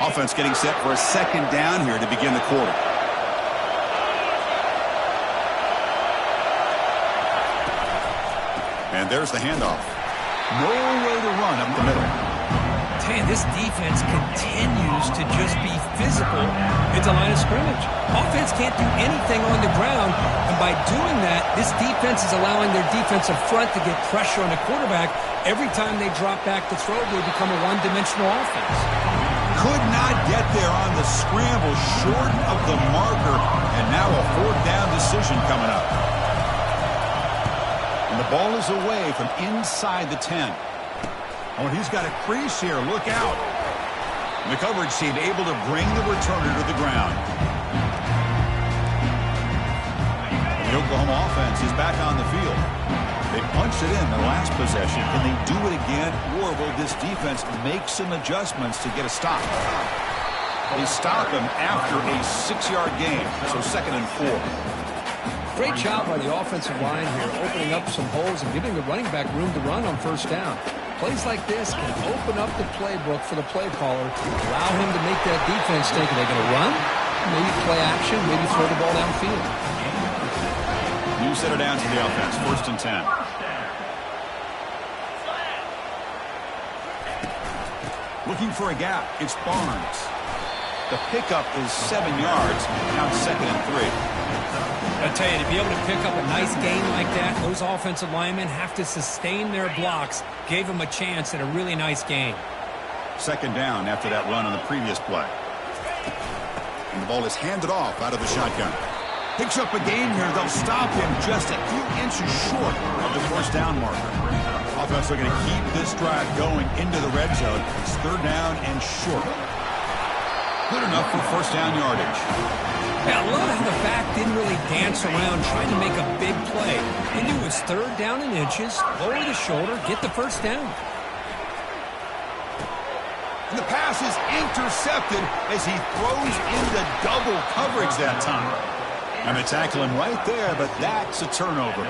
Offense getting set for a second down here to begin the quarter. And there's the handoff. No way to run up the middle. Man, this defense continues to just be physical at the line of scrimmage. Offense can't do anything on the ground, and by doing that, this defense is allowing their defensive front to get pressure on the quarterback. Every time they drop back to throw, they become a one-dimensional offense. Could not get there on the scramble, short of the marker, and now a fourth down decision coming up. And the ball is away from inside the 10. Oh, he's got a crease here. Look out. And the coverage team able to bring the returner to the ground. And the Oklahoma offense is back on the field. They punched it in the last possession. Can they do it again, or will this defense make some adjustments to get a stop? They stop him after a 6-yard gain, so 2nd and 4. Great job by the offensive line here, opening up some holes and giving the running back room to run on first down. Plays like this can open up the playbook for the play caller, allow him to make that defense think, are they going to run? Maybe play action, maybe throw the ball downfield. You set it down to the offense, 1st and 10. Looking for a gap, it's Barnes. The pickup is 7 yards, now 2nd and 3. I tell you, to be able to pick up a nice gain like that, those offensive linemen have to sustain their blocks. Gave them a chance at a really nice game. 2nd down after that run on the previous play. And the ball is handed off out of the shotgun. Picks up a gain here. They'll stop him just a few inches short of the first down marker. Offense looking to keep this drive going into the red zone. It's 3rd down and short. Good enough for first down yardage. Yeah, I love how the back didn't really dance around trying to make a big play. He knew it was 3rd down and inches, lower the shoulder, get the first down. And the pass is intercepted as he throws into double coverage that time. And they tackle him right there, but that's a turnover.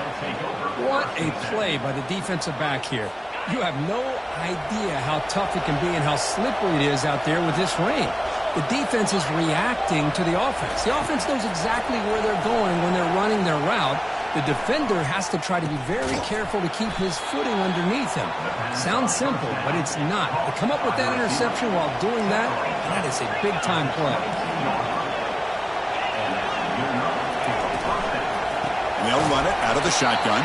What a play by the defensive back here. You have no idea how tough it can be and how slippery it is out there with this rain. The defense is reacting to the offense. The offense knows exactly where they're going when they're running their route. The defender has to try to be very careful to keep his footing underneath him. Sounds simple, but it's not. To come up with that interception while doing that, that is a big-time play. They'll run it out of the shotgun.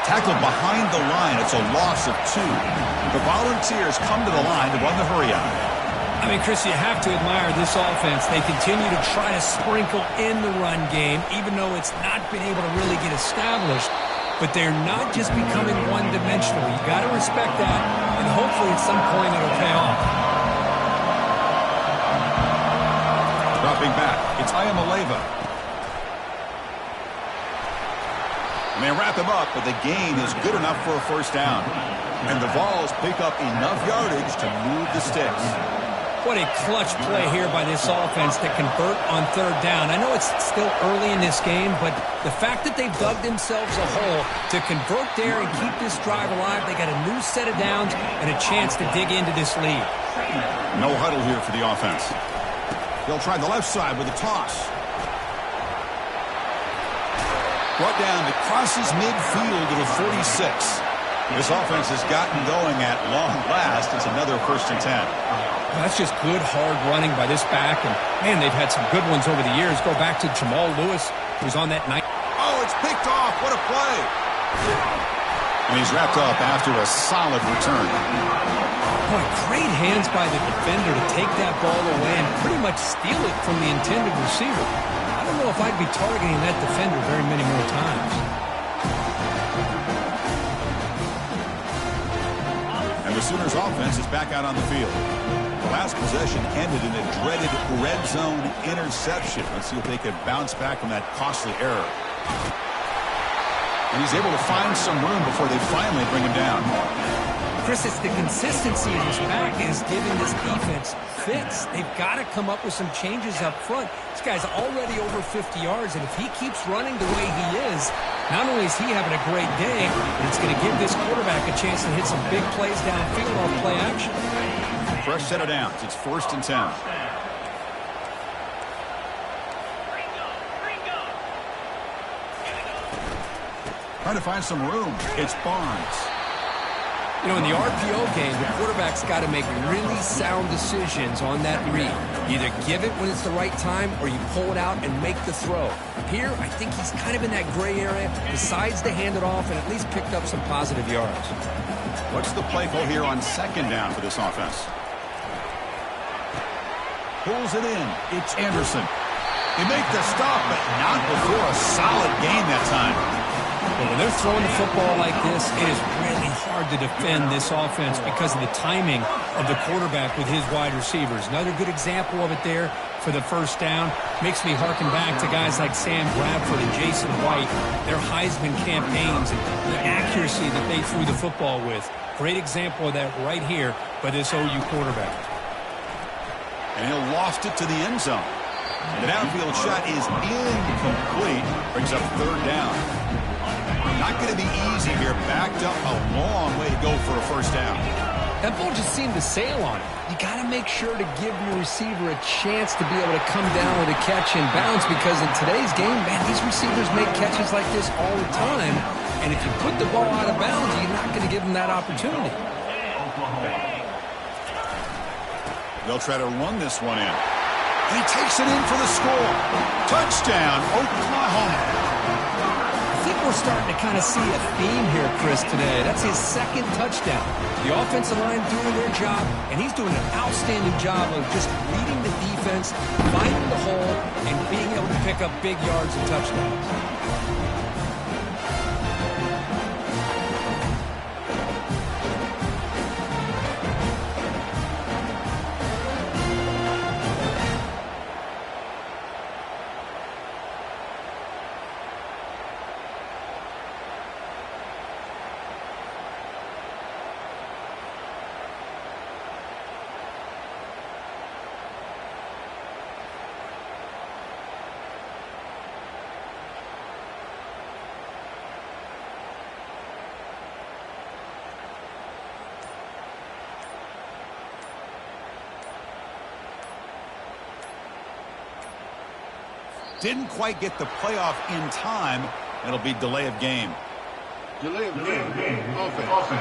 Tackled behind the line. It's a loss of 2. The Volunteers come to the line to run the hurry-on. I mean, Chris, you have to admire this offense. They continue to try to sprinkle in the run game, even though it's not been able to really get established. But they're not just becoming one-dimensional. You got to respect that, and hopefully at some point it'll pay off. Dropping back, it's Ayamaleva. And they wrap him up, but the gain is good enough for a first down. And the Vols pick up enough yardage to move the sticks. What a clutch play here by this offense to convert on 3rd down. I know it's still early in this game, but the fact that they've dug themselves a hole to convert there and keep this drive alive, they got a new set of downs and a chance to dig into this lead. No huddle here for the offense. They'll try the left side with a toss. Brought down that crosses midfield to the 46. This offense has gotten going at long last. It's another 1st and 10. Well, that's just good, hard running by this back. And, man, they've had some good ones over the years. Go back to Jamal Lewis, who's on that night. Oh, it's picked off. What a play. And he's wrapped up after a solid return. Boy, great hands by the defender to take that ball away and pretty much steal it from the intended receiver. I don't know if I'd be targeting that defender very many more times. And the Sooners offense is back out on the field. The last possession ended in a dreaded red zone interception. Let's see if they can bounce back from that costly error. And he's able to find some room before they finally bring him down. Chris, it's the consistency of his back is giving this defense fits. They've got to come up with some changes up front. This guy's already over 50 yards, and if he keeps running the way he is, not only is he having a great day, but it's going to give this quarterback a chance to hit some big plays downfield off play action. fresh set of downs. It's 1st and 10. Trying to find some room. It's Barnes. You know, in the RPO game, the quarterback's got to make really sound decisions on that read. Either give it when it's the right time or you pull it out and make the throw. Here, I think he's kind of in that gray area, decides to hand it off and at least picked up some positive yards. What's the play call here on 2nd down for this offense? Pulls it in. It's Anderson. They make the stop, but not before a solid gain that time. But when they're throwing the football like this, it is really hard to defend this offense because of the timing of the quarterback with his wide receivers. Another good example of it there for the 1st down. Makes me harken back to guys like Sam Bradford and Jason White, their Heisman campaigns and the accuracy that they threw the football with. Great example of that right here by this OU quarterback. And he'll loft it to the end zone. The downfield shot is incomplete. Brings up 3rd down. Not going to be easy here. Backed up a long way to go for a 1st down. That ball just seemed to sail on it. You got to make sure to give your receiver a chance to be able to come down with a catch and bounce because in today's game, man, these receivers make catches like this all the time. And if you put the ball out of bounds, you're not going to give them that opportunity. They'll try to run this one in. And he takes it in for the score. Touchdown, Oklahoma. I think we're starting to kind of see a theme here, Chris, today. That's his 2nd touchdown. The offensive line doing their job, and he's doing an outstanding job of just reading the defense, finding the hole, and being able to pick up big yards and touchdowns. Didn't quite get the playoff in time. It'll be delay of game. Delay of game. Offense.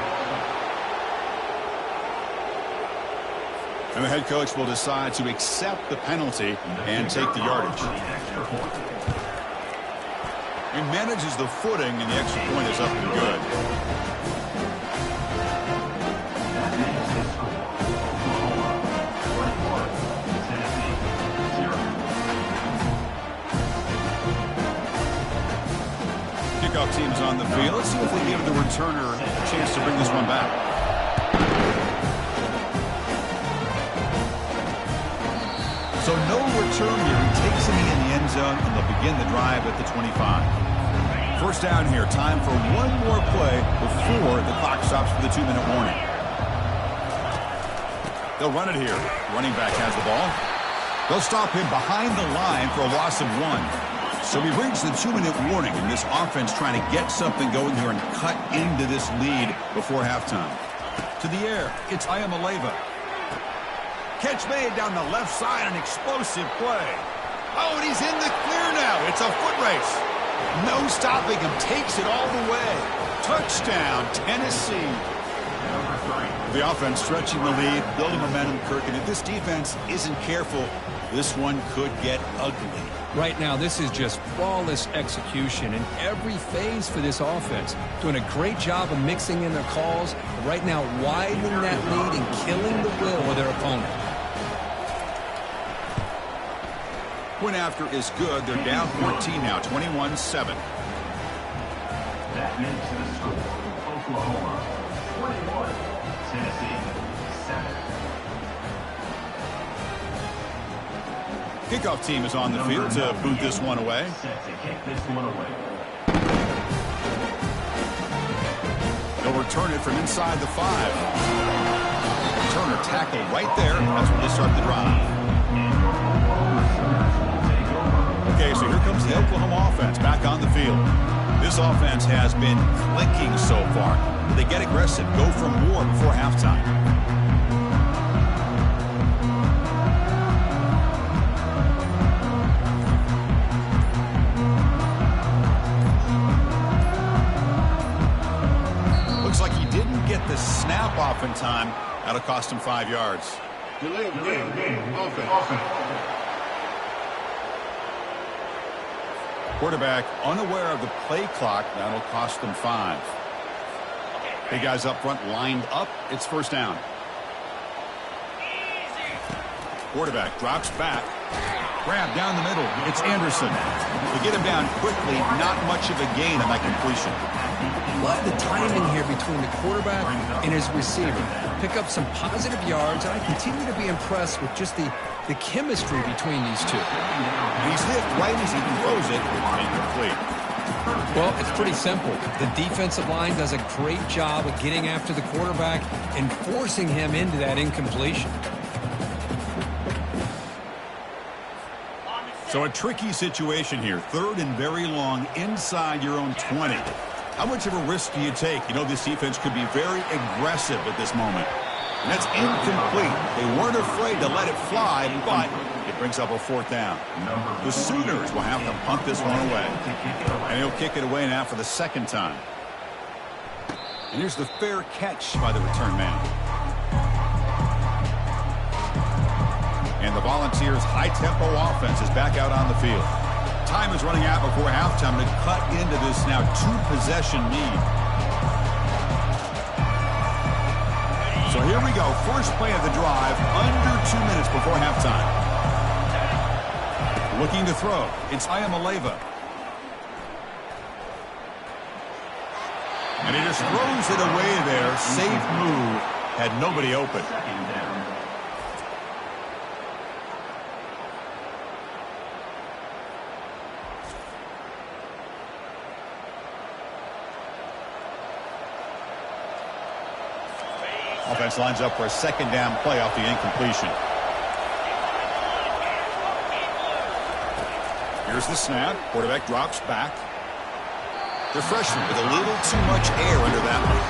And the head coach will decide to accept the penalty and take the yardage. He manages the footing, and the extra point is up and good. Kickoff team's on the field. Let's see if we give the returner a chance to bring this one back. So no return here. He takes it in the end zone, and they'll begin the drive at the 25. 1st down here. Time for one more play before the clock stops for the 2-minute warning. They'll run it here. Running back has the ball. They'll stop him behind the line for a loss of 1. So we've reached the 2-minute warning, and this offense trying to get something going here and cut into this lead before halftime. To the air, it's Ayamaleva. Catch made down the left side, an explosive play. Oh, and he's in the clear now. It's a foot race. No stopping him. Takes it all the way. Touchdown, Tennessee. The offense stretching the lead, building momentum, Kirk. And if this defense isn't careful, this one could get ugly. Right now, this is just flawless execution in every phase for this offense. Doing a great job of mixing in their calls. But right now, widening that lead and killing the will of their opponent. Point after is good. They're down 14 now, 21-7. That makes the score. Oklahoma 21, Tennessee 7. Kickoff team is on the field to boot this one away. Set to kick this one away. They'll return it from inside the 5. Turner tackled right there. That's where they start the drive. Okay, so here comes the Oklahoma offense back on the field. This offense has been clicking so far. They get aggressive, go for more before halftime. off in time. That'll cost him 5 yards. Delay of game. Offense. Quarterback unaware of the play clock. That'll cost them 5. Big guys up front lined up. It's first down. Quarterback drops back. Grab down the middle. It's Anderson. To get him down quickly, not much of a gain on that completion. Love the timing here between the quarterback and his receiver. Pick up some positive yards, and I continue to be impressed with just the chemistry between these two. He's hit right as he throws it. It's incomplete. Well, it's pretty simple. The defensive line does a great job of getting after the quarterback and forcing him into that incompletion. So a tricky situation here. 3rd and very long inside your own 20. How much of a risk do you take? You know, this defense could be very aggressive at this moment. And that's incomplete. They weren't afraid to let it fly, but it brings up a 4th down. The Sooners will have to punt this one away. And he'll kick it away now for the 2nd time. And here's the fair catch by the return man. And the Volunteers' high-tempo offense is back out on the field. Time is running out before halftime to cut into this now 2-possession lead. So here we go. First play of the drive, under 2 minutes before halftime. Looking to throw. It's Ayamaleva. And he just throws it away there. Safe move. Had nobody open. Offense lines up for a 2nd down play off the incompletion. Here's the snap. Quarterback drops back. The freshman with a little too much air under that one.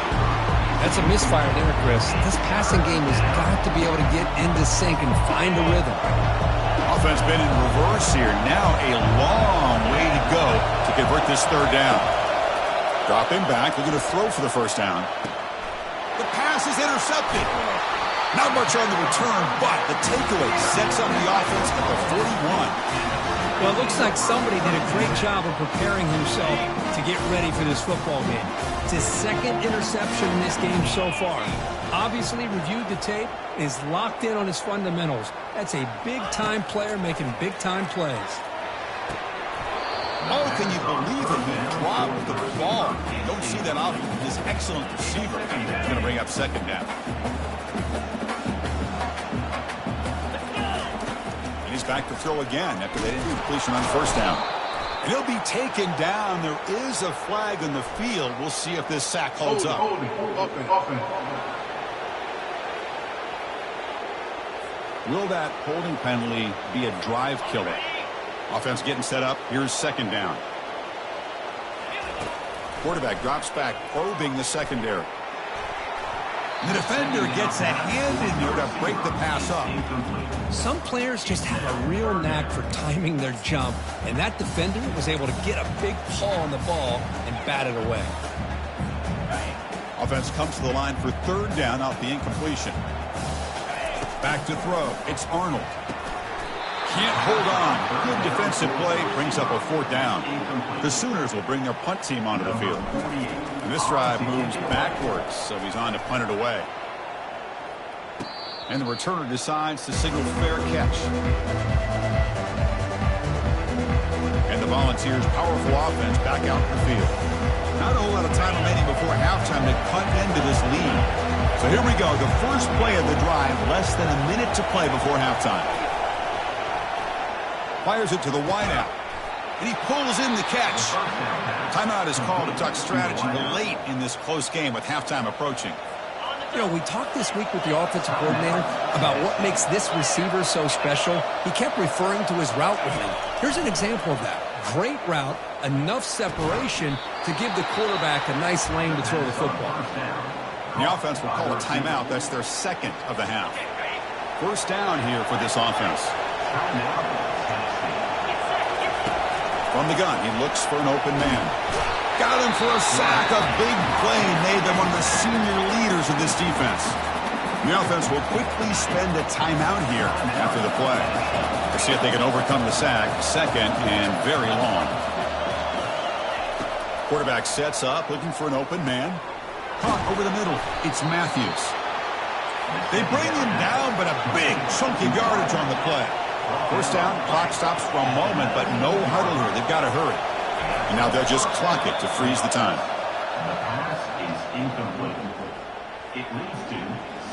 That's a misfire there, Chris. This passing game has got to be able to get into sync and find a rhythm. Offense been in reverse here. Now a long way to go to convert this 3rd down. Dropping back. Looking to throw for the 1st down. The pass is intercepted. Not much on the return, but the takeaway sets up the offense at the 41. Well, it looks like somebody did a great job of preparing himself to get ready for this football game. It's his 2nd interception in this game so far. Obviously reviewed the tape and is locked in on his fundamentals. That's a big-time player making big-time plays. Oh, can you believe it? He dropped the ball. Don't see that often with this excellent receiver. He's going to bring up 2nd down. And he's back to throw again after that incompletion on 1st down. And he'll be taken down. There is a flag on the field. We'll see if this sack holds up. Will that holding penalty be a drive killer? Offense getting set up. Here's 2nd down. Quarterback drops back, probing the secondary. The defender gets a hand in there to break the pass up. Some players just have a real knack for timing their jump, and that defender was able to get a big paw on the ball and bat it away. Offense comes to the line for 3rd down off the incompletion. Back to throw. It's Arnold. Can't hold on. Good defensive play. Brings up a 4th down. The Sooners will bring their punt team onto the field. And this drive moves backwards, so he's on to punt it away. And the returner decides to signal fair catch. And the Volunteers' powerful offense back out in the field. Not a whole lot of time remaining before halftime to cut into this lead. So here we go. The first play of the drive. Less than a minute to play before halftime. Fires it to the wideout. And he pulls in the catch. Timeout is called to talk strategy late in this close game with halftime approaching. You know, we talked this week with the offensive coordinator about what makes this receiver so special. He kept referring to his route running. Here's an example of that. Great route, enough separation to give the quarterback a nice lane to throw the football. The offense will call a timeout. That's their 2nd of the half. 1st down here for this offense. From the gun, he looks for an open man. Got him for a sack. A big play made them one of the senior leaders of this defense. The offense will quickly spend a timeout here after the play to see if they can overcome the sack. Second and very long. Quarterback sets up, looking for an open man. Caught over the middle. It's Matthews. They bring him down, but a big chunky yardage on the play. First down, clock stops for a moment, but no huddle here. They've got to hurry. And now they'll just clock it to freeze the time. The pass is incomplete. It leads to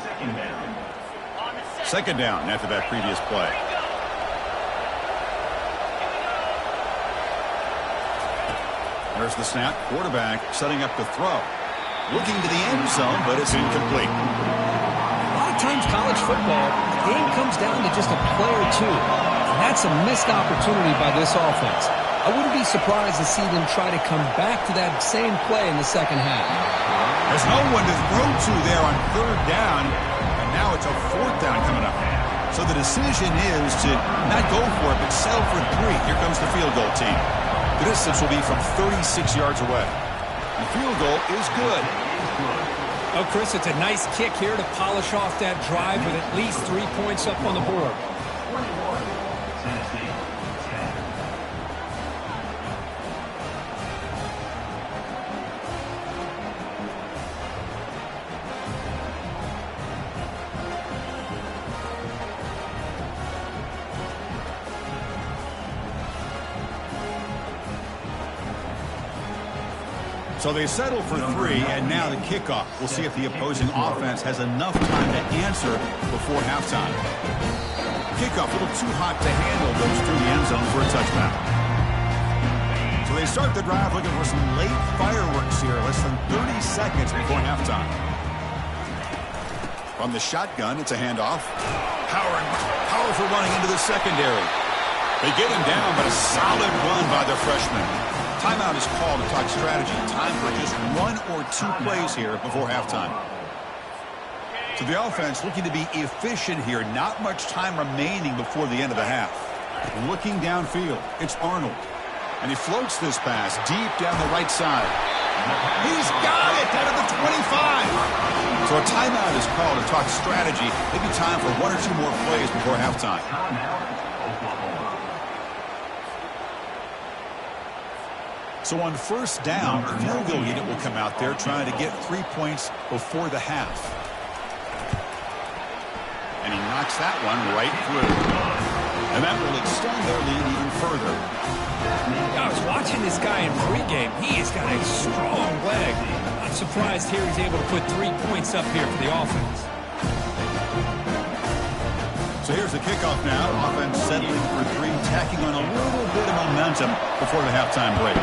second down. Second down after that previous play. There's the snap. Quarterback setting up the throw. Looking to the end zone, but it's incomplete. A lot of times college football, the game comes down to just a play or two. And that's a missed opportunity by this offense. I wouldn't be surprised to see them try to come back to that same play in the second half. There's no one to throw to there on third down, and now it's a fourth down coming up. So the decision is to not go for it, but settle for 3. Here comes the field goal team. The distance will be from 36 yards away. The field goal is good. Oh, Chris, it's a nice kick here to polish off that drive with at least 3 points up on the board. 21, Tennessee, 10. So they settle for 3, and now the kickoff. We'll see if the opposing offense has enough time to answer before halftime. Kickoff, a little too hot to handle, goes through the end zone for a touchdown. So they start the drive looking for some late fireworks here, less than 30 seconds before halftime. From the shotgun, it's a handoff. Powerful running into the secondary. They get him down, but a solid run by the freshman. Timeout is called to talk strategy. Time for just 1 or 2 plays here before halftime. So the offense looking to be efficient here. Not much time remaining before the end of the half. Looking downfield, it's Arnold. And he floats this pass deep down the right side. He's got it out of the 25. So a timeout is called to talk strategy. Maybe time for 1 or 2 more plays before halftime. So on first down, the field goal unit will come out there trying to get 3 points before the half. And he knocks that one right through. And that will extend their lead even further. I was watching this guy in pregame. He has got a strong leg. Not surprised here he's able to put 3 points up here for the offense. So here's the kickoff now. Offense settling for 3, tacking on a little bit of momentum before the halftime break.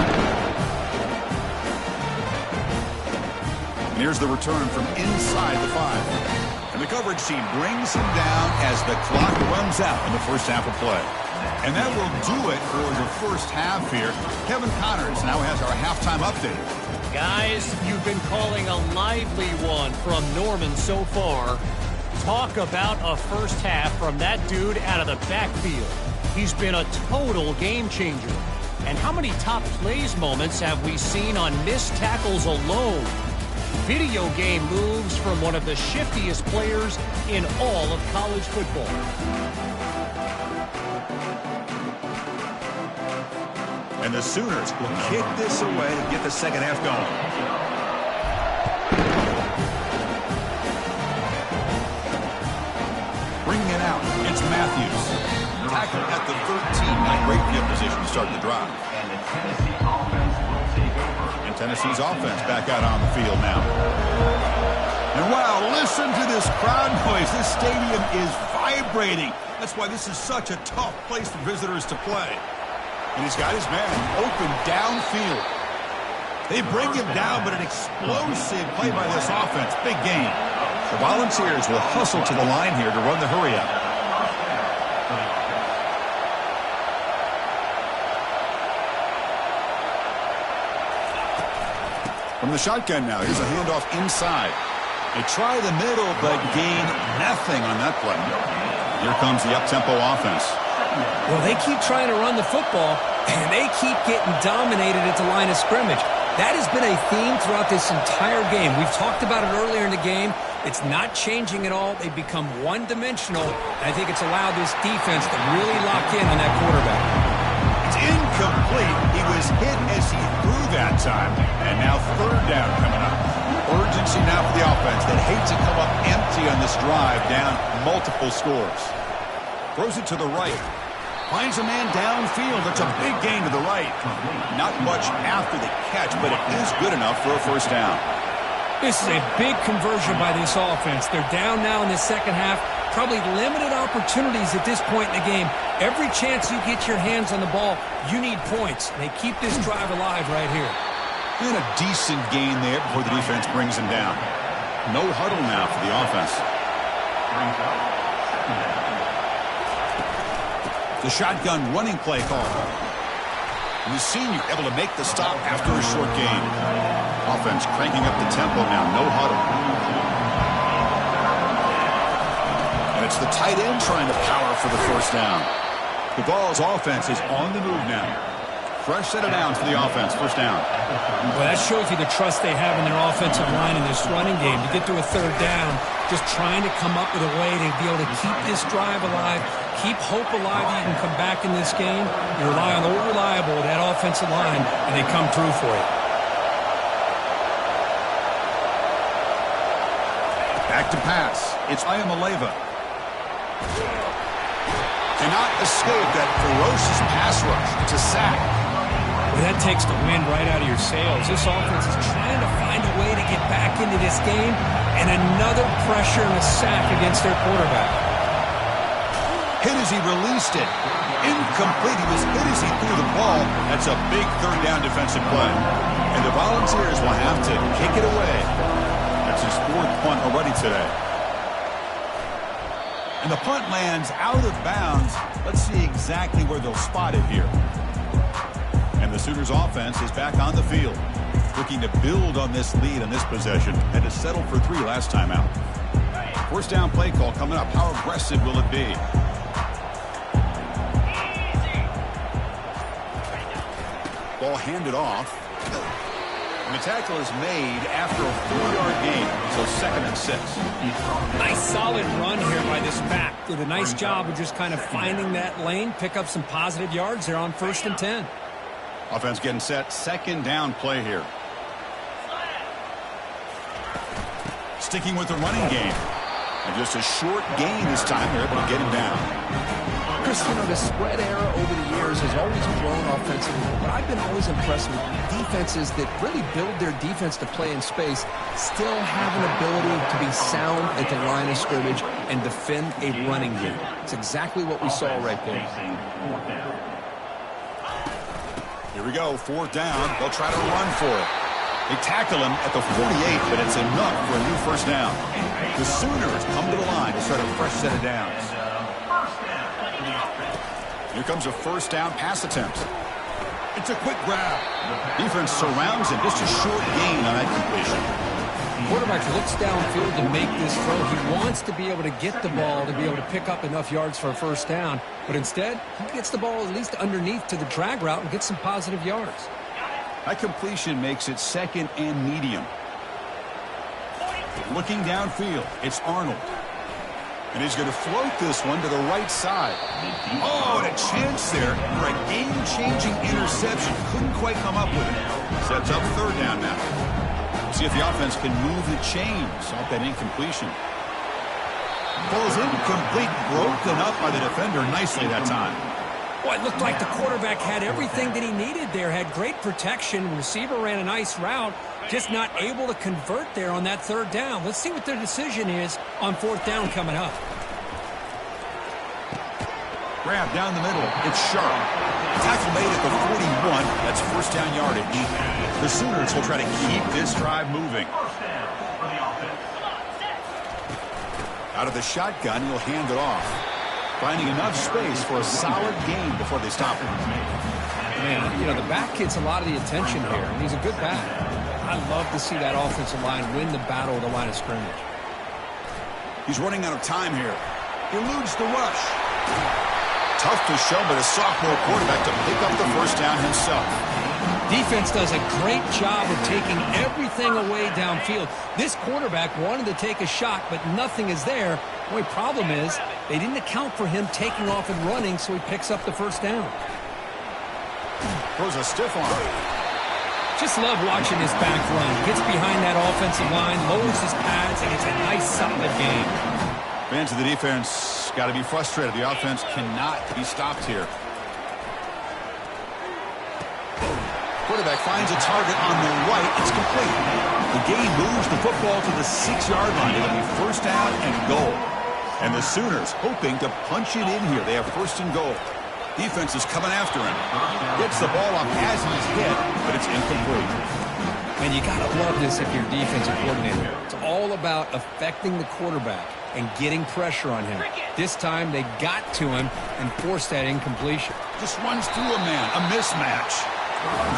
And here's the return from inside the 5. And the coverage team brings him down as the clock runs out in the first half of play. And that will do it for the first half here. Kevin Connors now has our halftime update. Guys, you've been calling a lively one from Norman so far. Talk about a first half from that dude out of the backfield. He's been a total game changer. And how many top plays moments have we seen on missed tackles alone? Video game moves from one of the shiftiest players in all of college football. And the Sooners will kick this away to get the second half going. Bringing it out, it's Matthews. Tackled at the 13. Not great field position to start the drive. And the Tennessee offense will take over. And Tennessee's offense back out on the field now. And wow, listen to this crowd noise. This stadium is vibrating. That's why this is such a tough place for visitors to play. And he's got his man open downfield. They bring him down, but an explosive play by this offense. Big game. The Volunteers will hustle to the line here to run the hurry-up. From the shotgun now, here's a handoff inside. They try the middle, but gain nothing on that play. Here comes the up-tempo offense. Well, they keep trying to run the football, and they keep getting dominated at the line of scrimmage. That has been a theme throughout this entire game. We've talked about it earlier in the game. It's not changing at all. They've become one-dimensional. I think it's allowed this defense to really lock in on that quarterback. It's incomplete. He was hit as he threw that time. And now third down coming up. Urgency now for the offense that hate to come up empty on this drive, down multiple scores. Throws it to the right. Finds a man downfield. It's a big gain to the right. Not much after the catch, but it is good enough for a first down. This is a big conversion by this offense. They're down now in the second half. Probably limited opportunities at this point in the game. Every chance you get your hands on the ball, you need points. They keep this drive alive right here. And a decent gain there before the defense brings him down. No huddle now for the offense. The shotgun running play call. And the senior able to make the stop after a short gain. Offense cranking up the tempo now. No huddle. And it's the tight end trying to power for the first down. The Vols offense is on the move now. Fresh set of downs for the offense. First down. Well, that shows you the trust they have in their offensive line in this running game. To get to a third down, just trying to come up with a way to be able to keep this drive alive, keep hope alive that you can come back in this game. You rely on old reliable, that offensive line, and they come through for you. Back to pass. It's Ayamaleva. Cannot escape that ferocious pass rush. It's a sack. Well, that takes the wind right out of your sails. This offense is trying to find a way to get back into this game, and another pressure and a sack against their quarterback. Hit as he released it. Incomplete. He was hit as he threw the ball. That's a big third down defensive play. And the Volunteers will have to kick it away. That's his fourth punt already today. And the punt lands out of bounds. Let's see exactly where they'll spot it here. And the Sooners offense is back on the field, looking to build on this lead on this possession and to settle for 3 last time out. First down play call coming up. How aggressive will it be? Ball handed off. And the tackle is made after a 4-yard gain, so 2nd and 6. Nice solid run here by this back. Did a nice job of just kind of finding that lane, pick up some positive yards there on 1st and 10. Offense getting set. 2nd down play here. Sticking with the running game. And just a short gain this time. They're able to get him down. Chris, you know, the spread era over the years has always grown offensively, but I've been always impressed with defenses that really build their defense to play in space, still have an ability to be sound at the line of scrimmage and defend a running game. It's exactly what we saw right there. Here we go, 4th down. They'll try to run for it. They tackle him at the 48, but it's enough for a new first down. The Sooners come to the line to start a fresh set of downs. Here comes a first down pass attempt. It's a quick grab. Defense surrounds him. Just a short gain on that completion. Quarterback looks downfield to make this throw. He wants to be able to get the ball to be able to pick up enough yards for a first down. But instead, he gets the ball at least underneath to the drag route and gets some positive yards. That completion makes it 2nd and medium. Looking downfield, it's Arnold. And he's going to float this one to the right side. Oh, and a chance there for a game-changing interception. Couldn't quite come up with it. Sets up 3rd down now. See if the offense can move the chains off that incompletion. Falls incomplete, broken up by the defender nicely that time. Well, it looked like the quarterback had everything that he needed there. Had great protection. Receiver ran a nice route. Just not able to convert there on that 3rd down. Let's see what their decision is on 4th down coming up. Grab down the middle. It's sharp. Tackle made at the 41. That's first down yardage. The Sooners will try to keep this drive moving. Out of the shotgun, he'll hand it off. Finding enough space for a solid gain before they stop him. Man, you know, the back gets a lot of the attention here, and he's a good back. I love to see that offensive line win the battle of the line of scrimmage. He's running out of time here. Eludes the rush. Tough to show, but a sophomore quarterback to pick up the first down himself. Defense does a great job of taking everything away downfield. This quarterback wanted to take a shot, but nothing is there. The only problem is they didn't account for him taking off and running, so he picks up the first down. Throws a stiff arm. Just love watching this back run. Gets behind that offensive line, lowers his pads, and it's a nice, solid game. Fans of the defense got to be frustrated. The offense cannot be stopped here. Quarterback finds a target on the right. It's complete. The game moves the football to the 6-yard line. It'll be first down and goal. And the Sooners hoping to punch it in here. They have first and goal. Defense is coming after him. Gets the ball up as he's hit, but it's incomplete. And you got to love this if you're defensive coordinator. It's all about affecting the quarterback and getting pressure on him. This time they got to him and forced that incompletion. Just runs through a man. A mismatch.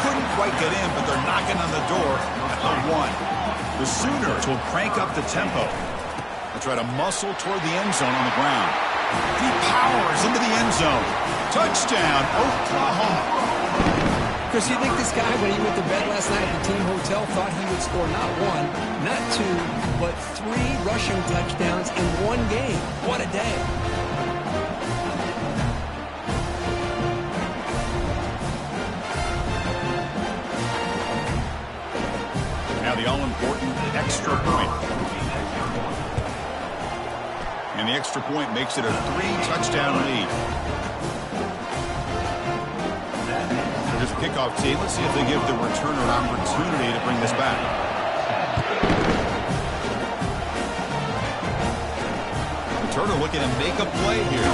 Couldn't quite get in, but they're knocking on the door at the 1. The Sooners will crank up the tempo. They try to muscle toward the end zone on the ground. He powers into the end zone. Touchdown, Oklahoma. Chris, you think this guy, when he went to bed last night at the team hotel, thought he would score not 1, not 2, but 3 rushing touchdowns in one game? What a day. Now the all-important extra point. And the extra point makes it a 3-touchdown lead. Here's a kickoff team. Let's see if they give the returner an opportunity to bring this back. Returner looking to make a play here.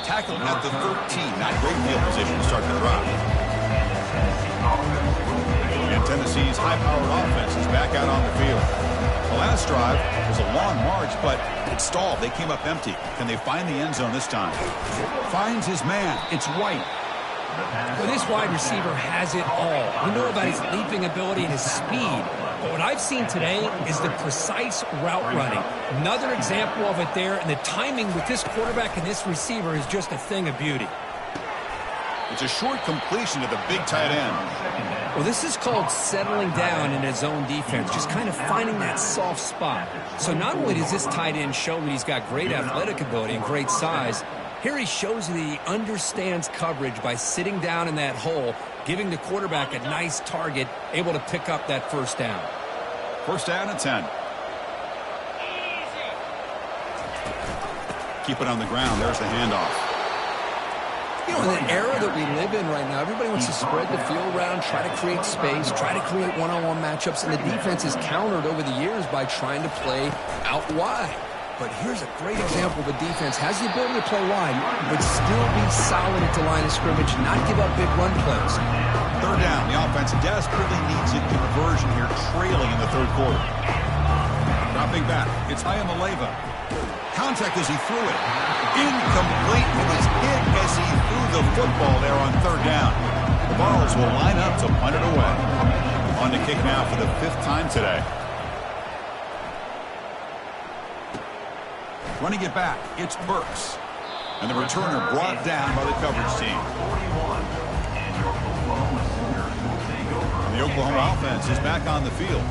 Tackled at the 13. Not great field position to start the drive. And Tennessee's high-powered offense is back out on the field. The last drive was a long march, but it stalled. They came up empty. Can they find the end zone this time? Finds his man. It's White. Well, this wide receiver has it all. We know about his leaping ability and his speed. But what I've seen today is the precise route running. Another example of it there, and the timing with this quarterback and this receiver is just a thing of beauty. It's a short completion to the big tight end. Well, this is called settling down in his own defense, just kind of finding that soft spot. So not only does this tight end show that he's got great athletic ability and great size, here he shows that he understands coverage by sitting down in that hole, giving the quarterback a nice target, able to pick up that first down. First down and 10. Keep it on the ground. There's the handoff. You know, in the era that we live in right now, everybody wants to spread the field around, try to create space, try to create one-on-one matchups, and the defense is countered over the years by trying to play out wide. But here's a great example of a defense has the ability to play wide, but still be solid at the line of scrimmage, not give up big run plays. Third down. The offense desperately needs a conversion here, trailing in the third quarter. Dropping back. It's Ayamaleva. Contact as he threw it. Incomplete. He was hit as he threw the football there on third down. The Ballers will line up to punt it away. On to kick now for the 5th time today. Running it back, it's Burks. And the returner brought down by the coverage team. And the Oklahoma offense is back on the field.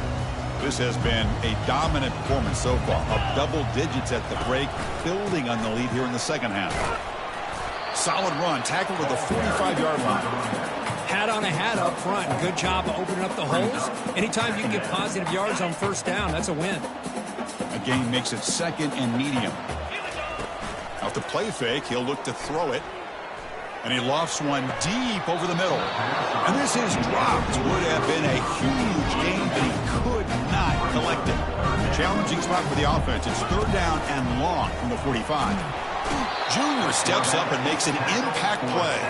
This has been a dominant performance so far. Up double digits at the break, building on the lead here in the second half. Solid run, tackled at the 45-yard line. Hat on a hat up front. Good job of opening up the holes. Anytime you can get positive yards on first down, that's a win. A gain makes it 2nd and medium. Off the play fake, he'll look to throw it. And he lofts one deep over the middle. And this is dropped. Would have been a huge gain, but he could not collect it. Challenging spot for the offense. It's third down and long from the 45. Junior steps up and makes an impact play.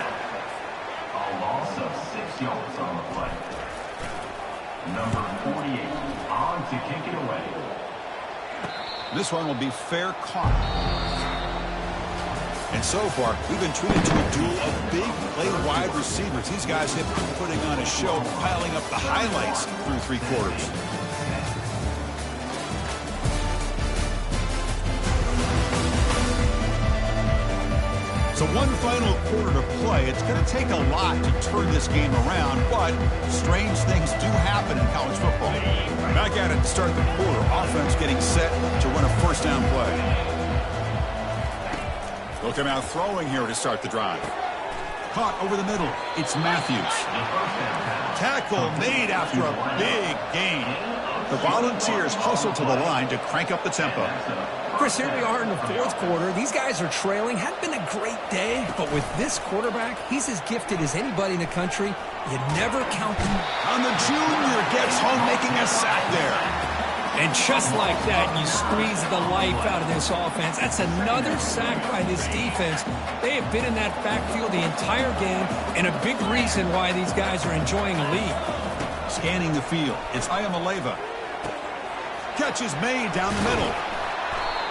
A loss of 6 yards on the play. Number 48 on to kick it away. This one will be fair caught. And so far, we've been treated to a duel of big play wide receivers. These guys have been putting on a show, piling up the highlights through 3 quarters. So one final quarter to play. It's going to take a lot to turn this game around, but strange things do happen in college football. Back at it to start the quarter. Offense getting set to run a first down play. They'll come out throwing here to start the drive. Caught over the middle. It's Matthews. Tackle made after a big gain. The Volunteers hustle to the line to crank up the tempo. Chris, here we are in the fourth quarter. These guys are trailing. Hadn't been a great day, but with this quarterback, he's as gifted as anybody in the country. You never count him. And the junior gets home making a sack there. And just like that, you squeeze the life out of this offense. That's another sack by this defense. They have been in that backfield the entire game, and a big reason why these guys are enjoying a lead. Scanning the field, it's Ayamaleva. Catch is made down the middle.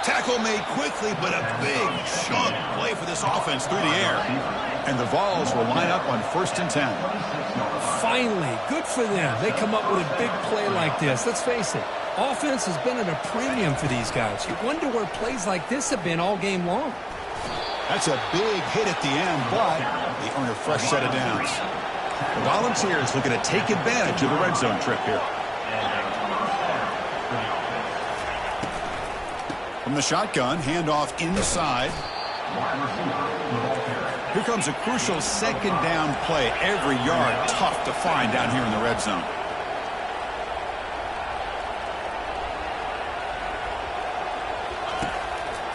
Tackle made quickly, but a big chunk play for this offense through the air. And the Vols will line up on 1st and 10. Finally, good for them. They come up with a big play like this. Let's face it, offense has been at a premium for these guys. You wonder where plays like this have been all game long. That's a big hit at the end, but they earn a fresh set of downs. The Volunteers looking to take advantage of the red zone trip here. From the shotgun, handoff inside. Here comes a crucial second down play. Every yard tough to find down here in the red zone.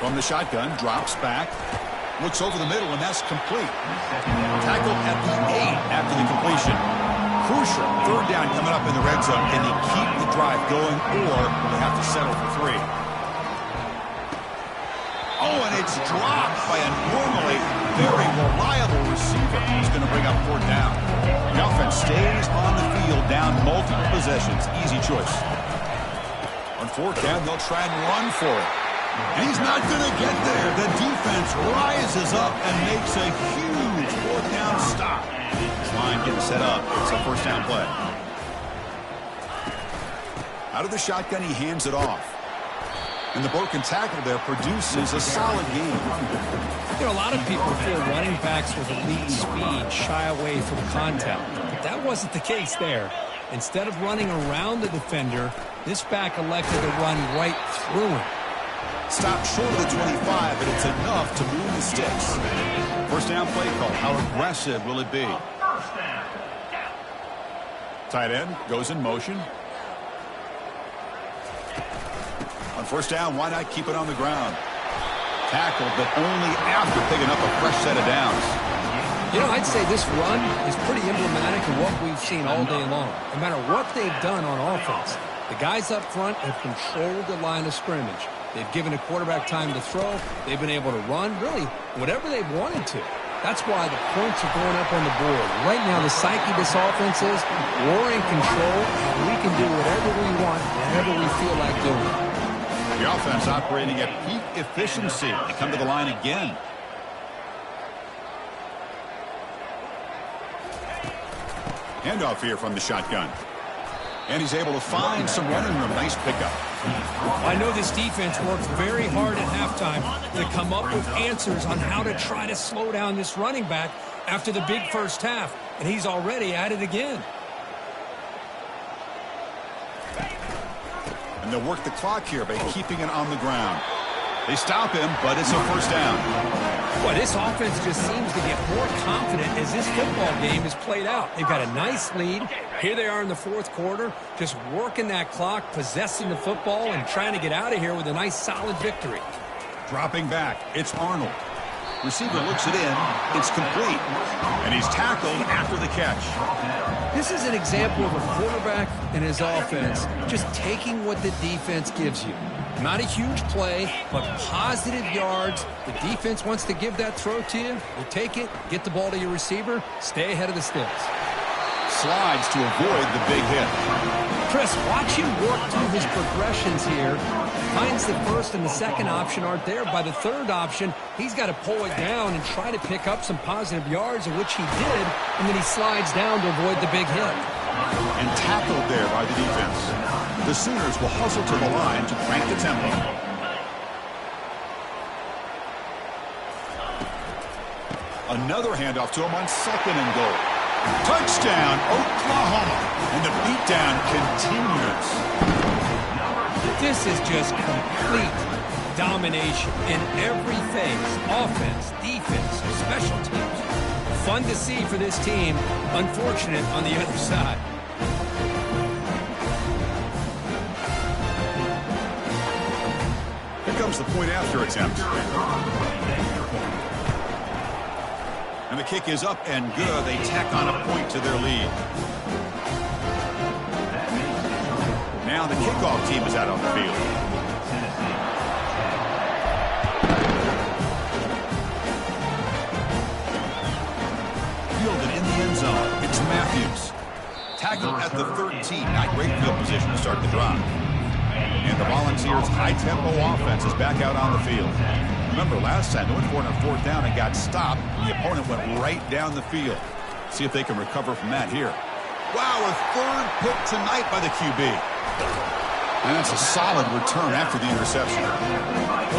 From the shotgun, drops back. Looks over the middle, and that's complete. Tackle at the 8 after the completion. Crucial third down coming up in the red zone. Can they keep the drive going, or they have to settle for 3? Oh, and it's dropped by a normally very reliable receiver. He's going to bring up 4th down. The offense stays on the field down multiple possessions. Easy choice. On 4th down, they'll try and run for it. And he's not going to get there. The defense rises up and makes a huge 4th down stop. This line getting set up. It's a 1st down play. Out of the shotgun, he hands it off. And the broken tackle there produces a solid game. You know, a lot of people feel running backs with elite speed shy away from contact. But that wasn't the case there. Instead of running around the defender, this back elected to run right through him. Stopped short of the 25, but it's enough to move the sticks. 1st down play call. How aggressive will it be? Tight end goes in motion. On 1st down, why not keep it on the ground? Tackled, but only after picking up a fresh set of downs. You know, I'd say this run is pretty emblematic of what we've seen all day long. No matter what they've done on offense, the guys up front have controlled the line of scrimmage. They've given a quarterback time to throw. They've been able to run, really, whatever they've wanted to. That's why the points are going up on the board. Right now, the psyche of this offense is we're in control, and we can do whatever we want, whenever we feel like doing. The offense operating at peak efficiency. They come to the line again. Handoff here from the shotgun. And he's able to find some running room. Nice pickup. I know this defense worked very hard at halftime to come up with answers on how to try to slow down this running back after the big first half. And he's already at it again. And they'll work the clock here by keeping it on the ground. They stop him, but it's a 1st down. Boy, this offense just seems to get more confident as this football game is played out. They've got a nice lead. Here they are in the 4th quarter, just working that clock, possessing the football, and trying to get out of here with a nice, solid victory. Dropping back, it's Arnold. Receiver looks it in. It's complete. And he's tackled after the catch. This is an example of a quarterback and his offense just taking what the defense gives you. Not a huge play, but positive yards. The defense wants to give that throw to you. You take it, get the ball to your receiver, stay ahead of the sticks. Slides to avoid the big hit. Chris, watch him work through his progressions here. Finds the 1st and the 2nd option aren't there. By the 3rd option, he's got to pull it down and try to pick up some positive yards, which he did, and then he slides down to avoid the big hit. And tackled there by the defense. The Sooners will hustle to the line to crank the tempo. Another handoff to him on 2nd and goal. Touchdown, Oklahoma. And the beatdown continues. This is just complete domination in every phase. Offense, defense, special teams. Fun to see for this team. Unfortunate on the other side. Here comes the point after attempt. And the kick is up and good. They tack on a point to their lead. Now the kickoff team is out on the field. Fielded in the end zone. It's Matthews. Tackled at the 13. Not great field position to start the drive. And the Volunteers' high-tempo offense is back out on the field. Remember, last time they went for it on 4th down and got stopped. The opponent went right down the field. See if they can recover from that here. Wow, a 3rd pick tonight by the QB. And that's a solid return after the interception.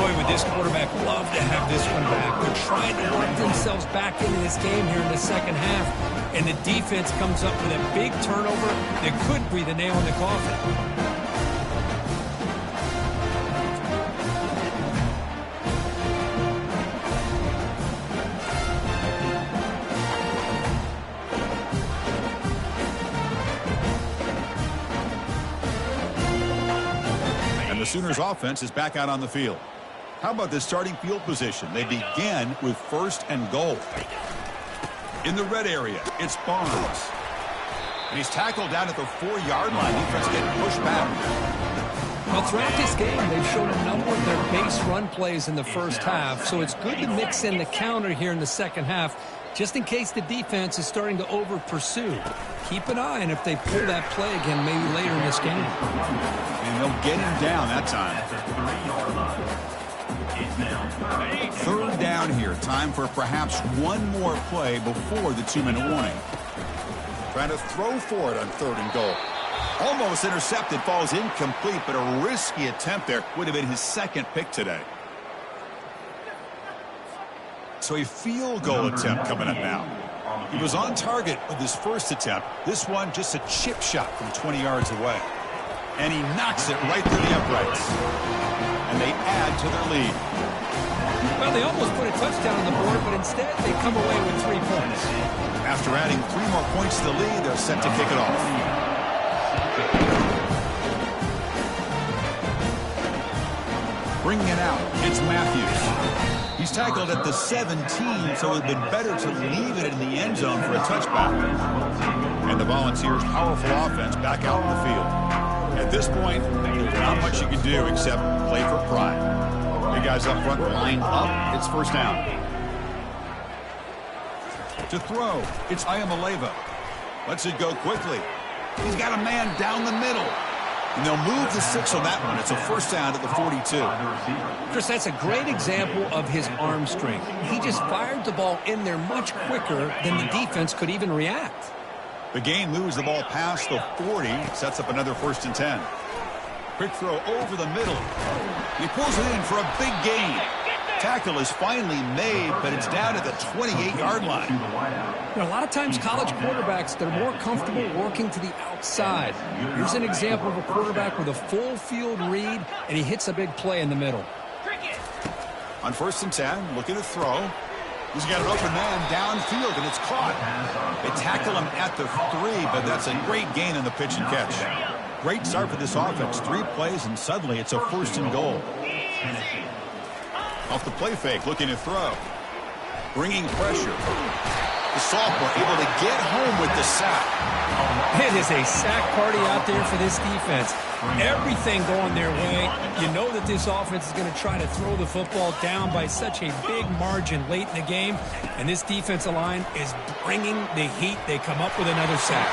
Boy, would this quarterback love to have this one back. They're trying to work themselves back into this game here in the 2nd half. And the defense comes up with a big turnover that could be the nail in the coffin. The Sooners offense is back out on the field. How about the starting field position? They begin with 1st and goal. In the red area, it's Barnes. And he's tackled down at the 4-yard line. Defense getting pushed back. Well, throughout this game, they've shown a number of their base run plays in the 1st half, so it's good to mix in the counter here in the 2nd half, just in case the defense is starting to over-pursue. Keep an eye on if they pull that play again maybe later in this game. And they'll get him down that time. 3rd down here. Time for perhaps one more play before the 2-minute warning. Trying to throw for it on 3rd and goal. Almost intercepted, falls incomplete, but a risky attempt there. Would have been his 2nd pick today. So a field goal attempt coming up now. He was on target with his 1st attempt. This one just a chip shot from 20 yards away. And he knocks it right through the uprights. And they add to their lead. Well, they almost put a touchdown on the board, but instead they come away with 3 points. After adding 3 more points to the lead, they're set to kick it off. Bringing it out, it's Matthews. He's tackled at the 17, so it would have been better to leave it in the end zone for a touchback. And the Volunteers' powerful offense back out in the field. At this point, there's not much you can do except play for pride. Big guys up front lined up. It's 1st down. To throw, it's Ayamaleva. Lets it go quickly. He's got a man down the middle. And they'll move the 6 on that one. It's a 1st down at the 42. Chris, that's a great example of his arm strength. He just fired the ball in there much quicker than the defense could even react. The game moves the ball past the 40, sets up another 1st and 10. Quick throw over the middle. He pulls it in for a big gain. Tackle is finally made, but it's down at the 28-yard line. You know, a lot of times college quarterbacks, they're more comfortable working to the outside. Here's an example of a quarterback with a full field read, and he hits a big play in the middle. On 1st and 10, looking to throw. He's got an open man downfield, and it's caught. They tackle him at the 3, but that's a great gain in the pitch and catch. Great start for this offense. 3 plays, and suddenly it's a 1st and goal. Off the play fake, looking to throw. Bringing pressure. The sophomore able to get home with the sack. It is a sack party out there for this defense. Everything going their way. You know that this offense is going to try to throw the football down by such a big margin late in the game. And this defensive line is bringing the heat. They come up with another sack.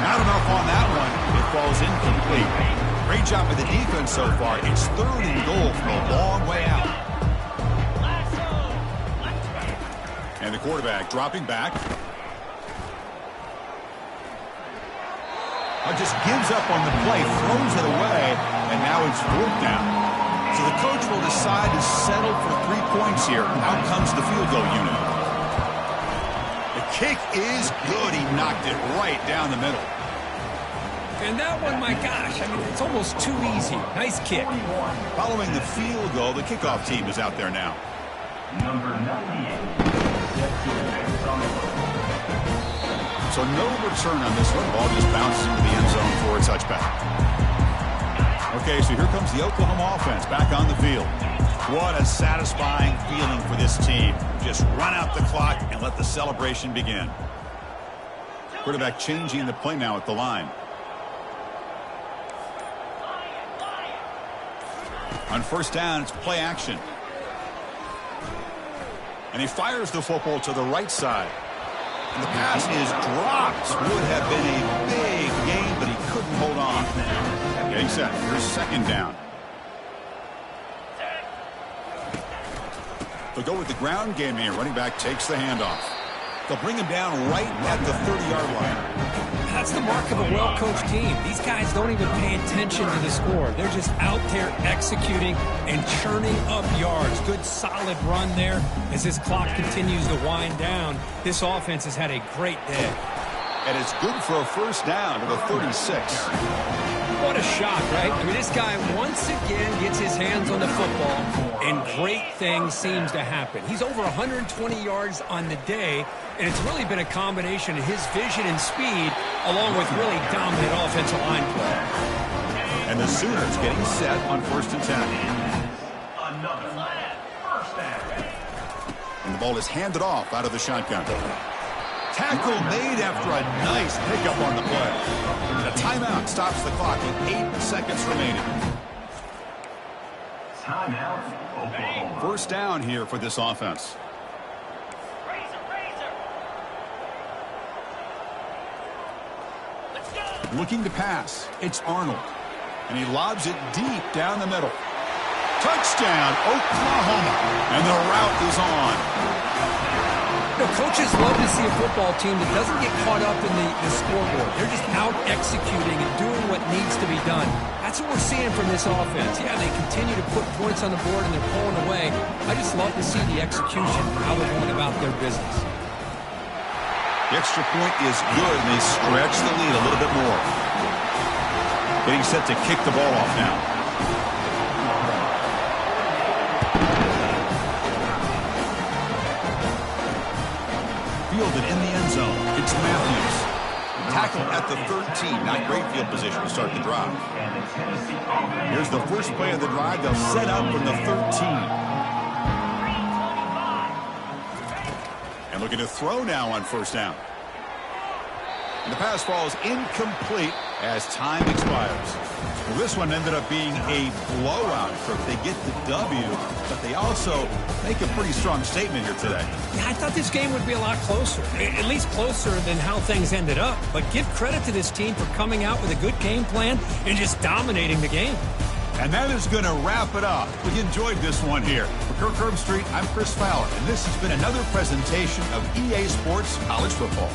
Not enough on that one. It falls incomplete. Great job by the defense so far. It's 3rd and goal from a long way out. And the quarterback dropping back. Just gives up on the play, throws it away, and now it's 4th down. So the coach will decide to settle for 3 points here. Out comes the field goal unit. kick is good. He knocked it right down the middle. And that one, my gosh, I mean, it's almost too easy. Nice kick. Following the field goal, the kickoff team is out there now. Number 98. Set to advance on the football. So no return on this one. Ball just bounces into the end zone for a touchback. Okay, so here comes the Oklahoma offense back on the field. What a satisfying feeling for this team. Just run out the clock and let the celebration begin. Quarterback changing the play now at the line. On first down, it's play action. And he fires the football to the right side. And the pass is dropped. Would have been a big gain, but he couldn't hold on. Getting set. Here's second down. They'll go with the ground game here. Running back takes the handoff. They'll bring him down right at the 30-yard line. That's the mark of a well-coached team. These guys don't even pay attention to the score. They're just out there executing and churning up yards. Good, solid run there. As this clock continues to wind down, this offense has had a great day. And it's good for a first down to the 36. What a shock, right? I mean, this guy once again gets his hands on the football, and great things seems to happen. He's over 120 yards on the day, and it's really been a combination of his vision and speed, along with really dominant offensive line play. And the Sooners getting set on 1st and 10. Another first down. And the ball is handed off out of the shotgun. Tackle made after a nice pickup on the play. And a timeout stops the clock with 8 seconds remaining. Timeout, Oklahoma. First down here for this offense. Looking to pass. It's Arnold. And he lobs it deep down the middle. Touchdown, Oklahoma. And the route is on. You know, coaches love to see a football team that doesn't get caught up in the scoreboard. They're just out executing and doing what needs to be done. That's what we're seeing from this offense. Yeah, they continue to put points on the board and they're pulling away. I just love to see the execution, how they're going about their business. The extra point is good, and they stretch the lead a little bit more. Getting set to kick the ball off now. Fielded in the end zone. It's Matthews. Tackle at the 13. Not great field position to start the drive. Here's the first play of the drive. They'll set up from the 13. And looking to throw now on first down. And the pass falls incomplete as time expires. Well, this one ended up being a blowout. They get the W, but they also make a pretty strong statement here today. Yeah, I thought this game would be a lot closer, at least closer than how things ended up. But give credit to this team for coming out with a good game plan and just dominating the game. And that is going to wrap it up. We enjoyed this one here. For Kirk Herbstreit, I'm Chris Fowler, and this has been another presentation of EA Sports College Football.